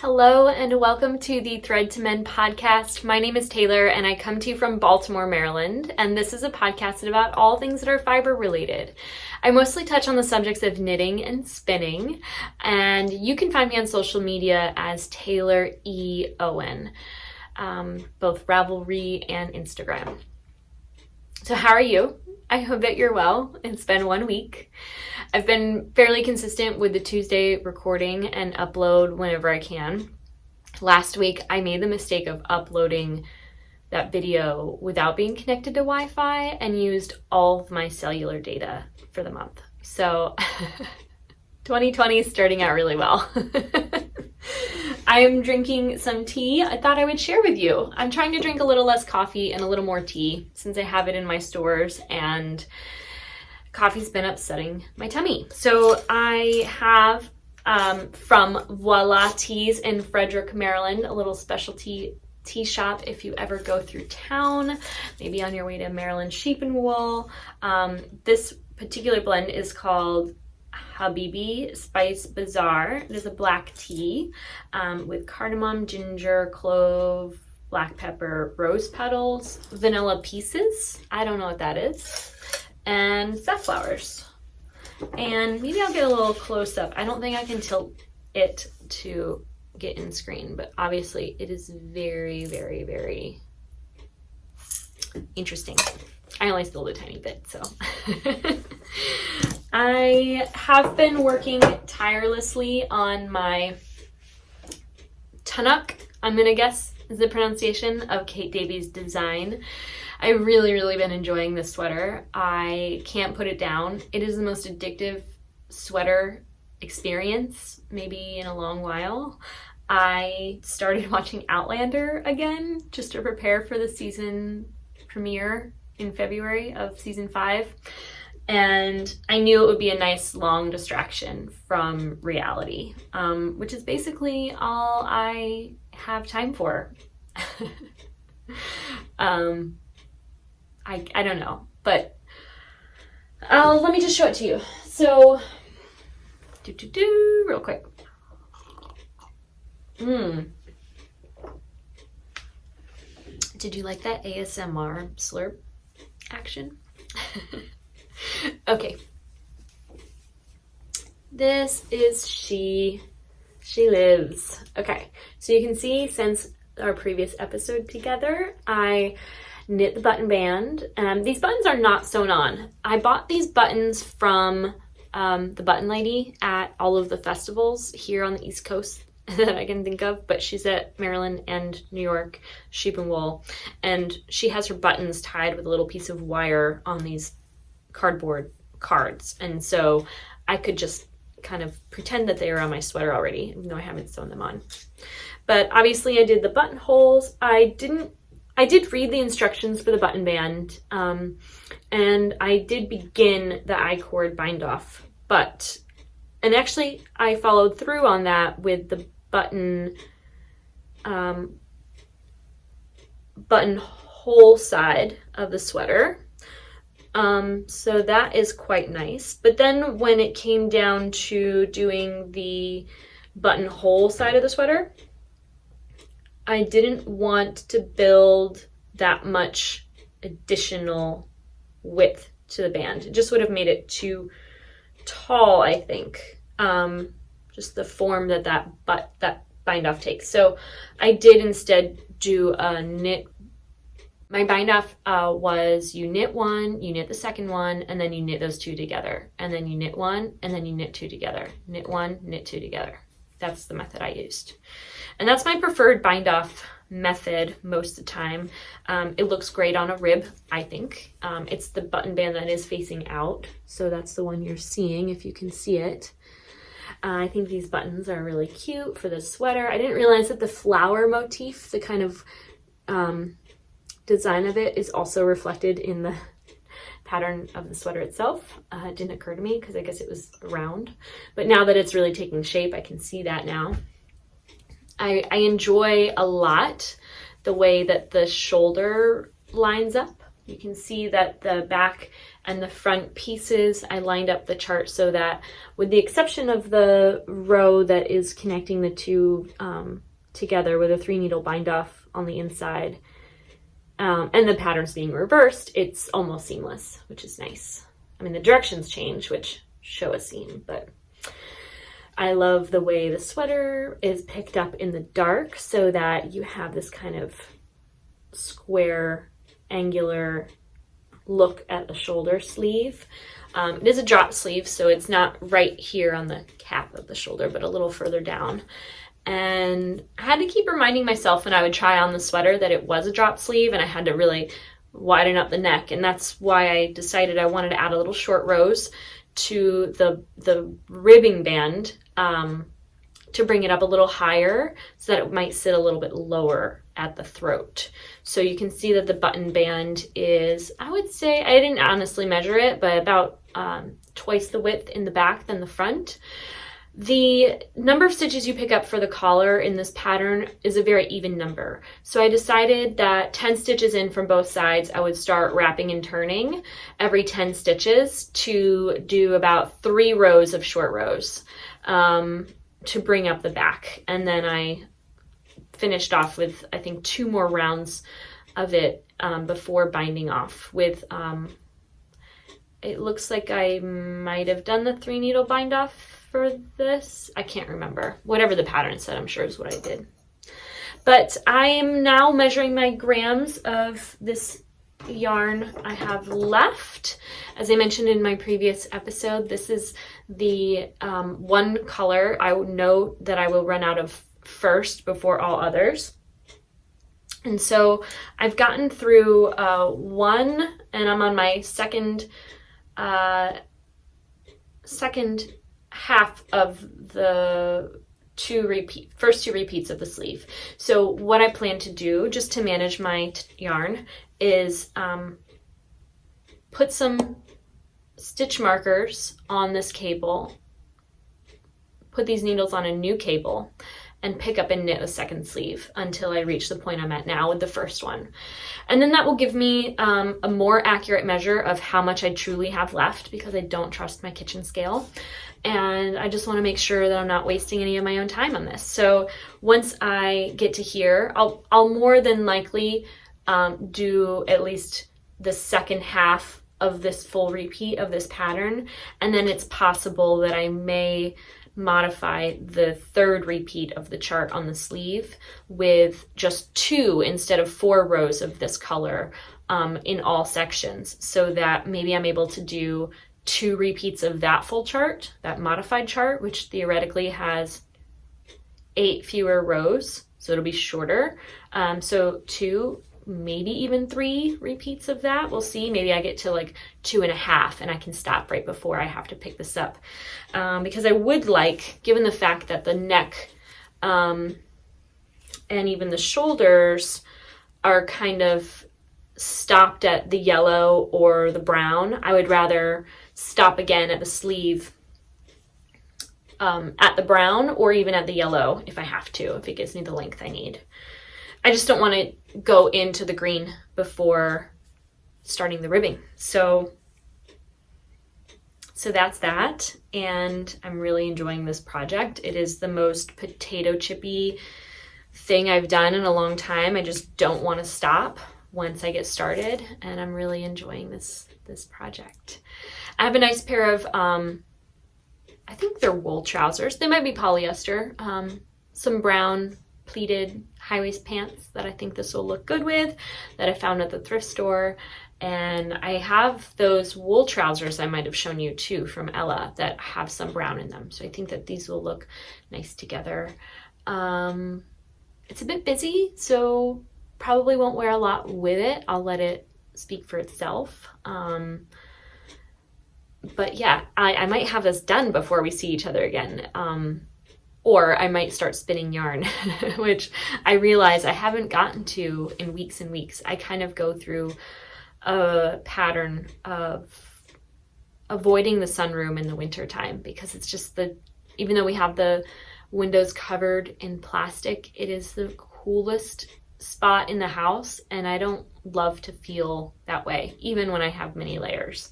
Hello and welcome to the Thread to Mend podcast. My name is Taylor and I come to you from Baltimore, Maryland, and this is a podcast about all things that are fiber related. I mostly touch on the subjects of knitting and spinning, and you can find me on social media as Taylor E. Owen, both Ravelry and Instagram. So how are you? I hope that you're well. It's been 1 week. I've been fairly consistent with the Tuesday recording and upload whenever I can. Last week, I made the mistake of uploading that video without being connected to Wi-Fi and used all of my cellular data for the month. So 2020 is starting out really well. I am drinking some tea I thought I would share with you. I'm trying to drink a little less coffee and a little more tea since I have it in my stores and coffee's been upsetting my tummy. So I have from Voila Teas in Frederick, Maryland, a little specialty tea shop if you ever go through town, maybe on your way to Maryland Sheep and Wool. This particular blend is called Habibi Spice Bazaar. It is a black tea with cardamom, ginger, clove, black pepper, rose petals, vanilla pieces, I don't know what that is, and safflowers. And maybe I'll get a little close up. I don't think I can tilt it to get in screen, but obviously it is very, very, very interesting. I only spilled a tiny bit, so. I have been working tirelessly on my Tonnach, I'm gonna guess is the pronunciation of Kate Davies' design. I really been enjoying this sweater. I can't put it down. It is the most addictive sweater experience maybe in a long while. I started watching Outlander again just to prepare for the season premiere in February of season 5. And I knew it would be a nice long distraction from reality, which is basically all I have time for. I don't know, but let me just show it to you. So, real quick. Did you like that ASMR slurp action? Okay. This is She Lives. Okay, so you can see since our previous episode together, I knit the button band. These buttons are not sewn on. I bought these buttons from the button lady at all of the festivals here on the East Coast that I can think of, but she's at Maryland and New York Sheep and Wool, and she has her buttons tied with a little piece of wire on these cardboard cards, and so I could just kind of pretend that they were on my sweater already, even though I haven't sewn them on. But obviously I did the buttonholes. I did read the instructions for the button band, and I did begin the I-cord bind off, and actually I followed through on that with the buttonhole side of the sweater. So that is quite nice. But then when it came down to doing the buttonhole side of the sweater, I didn't want to build that much additional width to the band. It just would have made it too tall, I think. Just the form that bind off takes. So I did instead do a knit. My bind off was you knit one, you knit the second one, and then you knit those two together. And then you knit one, and then you knit two together. Knit one, knit two together. That's the method I used. And that's my preferred bind off method most of the time. It looks great on a rib, I think. It's the button band that is facing out. So that's the one you're seeing if you can see it. I think these buttons are really cute for the sweater. I didn't realize that the flower motif, the kind of design of it, is also reflected in the pattern of the sweater itself. It didn't occur to me because I guess it was round. But now that it's really taking shape, I can see that now. I enjoy a lot the way that the shoulder lines up. You can see that the back And the front pieces, I lined up the chart so that, with the exception of the row that is connecting the two together with a 3-needle bind off on the inside, and the patterns being reversed, it's almost seamless, which is nice. I mean, the directions change, which show a seam, but I love the way the sweater is picked up in the dark so that you have this kind of square, angular look at the shoulder sleeve. It is a drop sleeve, so it's not right here on the cap of the shoulder, but a little further down. And I had to keep reminding myself when I would try on the sweater that it was a drop sleeve, and I had to really widen up the neck. And that's why I decided I wanted to add a little short rose to the ribbing band to bring it up a little higher so that it might sit a little bit lower at the throat. So you can see that the button band is, I would say, I didn't honestly measure it, but about twice the width in the back than the front. The number of stitches you pick up for the collar in this pattern is a very even number. So I decided that 10 stitches in from both sides, I would start wrapping and turning every 10 stitches to do about 3 rows of short rows to bring up the back. And then I finished off with, I think, 2 more rounds of it before binding off with, it looks like I might have done the 3-needle bind off for this. I can't remember. Whatever the pattern said, I'm sure is what I did. But I am now measuring my grams of this yarn I have left. As I mentioned in my previous episode, this is the one color I know that I will run out of first before all others. And so I've gotten through one, and I'm on my second half of the first two repeats of the sleeve. So what I plan to do, just to manage my yarn, is put some stitch markers on this cable, put these needles on a new cable, and pick up and knit a second sleeve until I reach the point I'm at now with the first one. And then that will give me a more accurate measure of how much I truly have left, because I don't trust my kitchen scale. And I just want to make sure that I'm not wasting any of my own time on this. So once I get to here, I'll more than likely do at least the second half of this full repeat of this pattern. And then it's possible that I may modify the third repeat of the chart on the sleeve with just 2 instead of 4 rows of this color in all sections, so that maybe I'm able to do 2 repeats of that full chart, that modified chart, which theoretically has 8 fewer rows, so it'll be shorter. So 2, maybe even 3 repeats of that. We'll see. Maybe I get to like 2.5 and I can stop right before I have to pick this up. Because I would like, given the fact that the neck and even the shoulders are kind of stopped at the yellow or the brown, I would rather stop again at the sleeve at the brown or even at the yellow if I have to, if it gives me the length I need. I just don't want to go into the green before starting the ribbing. So that's that, and I'm really enjoying this project. It is the most potato chippy thing I've done in a long time. I just don't want to stop once I get started, and I'm really enjoying this project. I have a nice pair of, I think they're wool trousers. They might be polyester. Some brown pleated high-waist pants that I think this will look good with, that I found at the thrift store. And I have those wool trousers I might have shown you too from Ella that have some brown in them. So I think that these will look nice together. It's a bit busy, so probably won't wear a lot with it. I'll let it speak for itself. But yeah, I might have this done before we see each other again. Or I might start spinning yarn, which I realize I haven't gotten to in weeks and weeks. I kind of go through a pattern of avoiding the sunroom in the winter time, because it's just even though we have the windows covered in plastic, it is the coolest spot in the house, and I don't love to feel that way, even when I have many layers.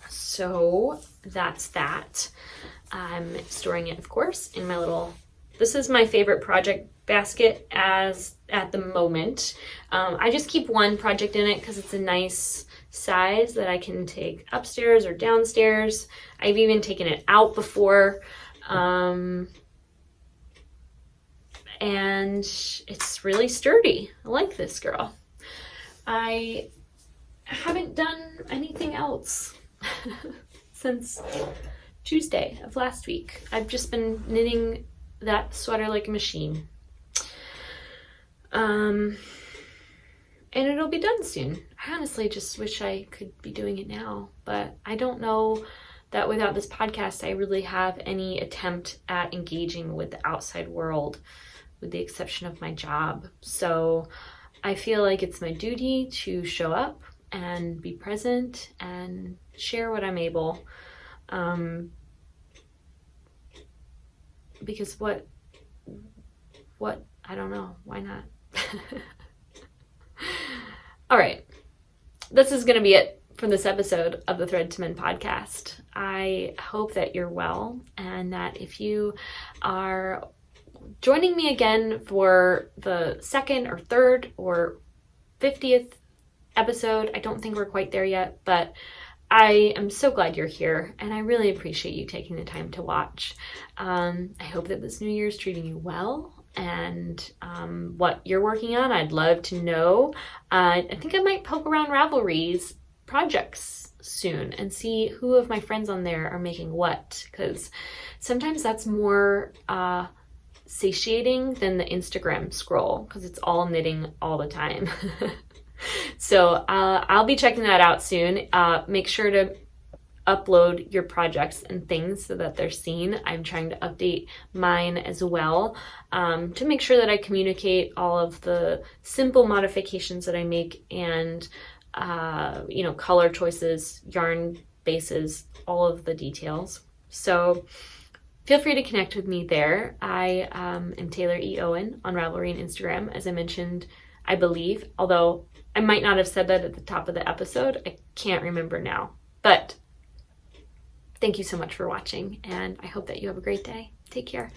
So that's that. I'm storing it, of course, in my little, this is my favorite project basket as at the moment. I just keep one project in it because it's a nice size that I can take upstairs or downstairs. I've even taken it out before. And it's really sturdy. I like this girl. I haven't done anything else since Tuesday of last week. I've just been knitting that sweater like a machine. And it'll be done soon. I honestly just wish I could be doing it now, but I don't know that without this podcast, I really have any attempt at engaging with the outside world, with the exception of my job. So I feel like it's my duty to show up and be present and share what I'm able. Because what, I don't know, why not? All right, this is going to be it for this episode of the Thread to Mend podcast. I hope that you're well, and that if you are joining me again for the second or third or 50th episode, I don't think we're quite there yet, but I am so glad you're here, and I really appreciate you taking the time to watch. I hope that this new year is treating you well, and what you're working on, I'd love to know. I think I might poke around Ravelry's projects soon and see who of my friends on there are making what, because sometimes that's more satiating than the Instagram scroll, because it's all knitting all the time. So I'll be checking that out soon. Make sure to upload your projects and things so that they're seen. I'm trying to update mine as well, to make sure that I communicate all of the simple modifications that I make, and color choices, yarn bases, all of the details. So feel free to connect with me there. I am Taylor E. Owen on Ravelry and Instagram, as I mentioned, I believe, although I might not have said that at the top of the episode. I can't remember now. But thank you so much for watching, and I hope that you have a great day. Take care.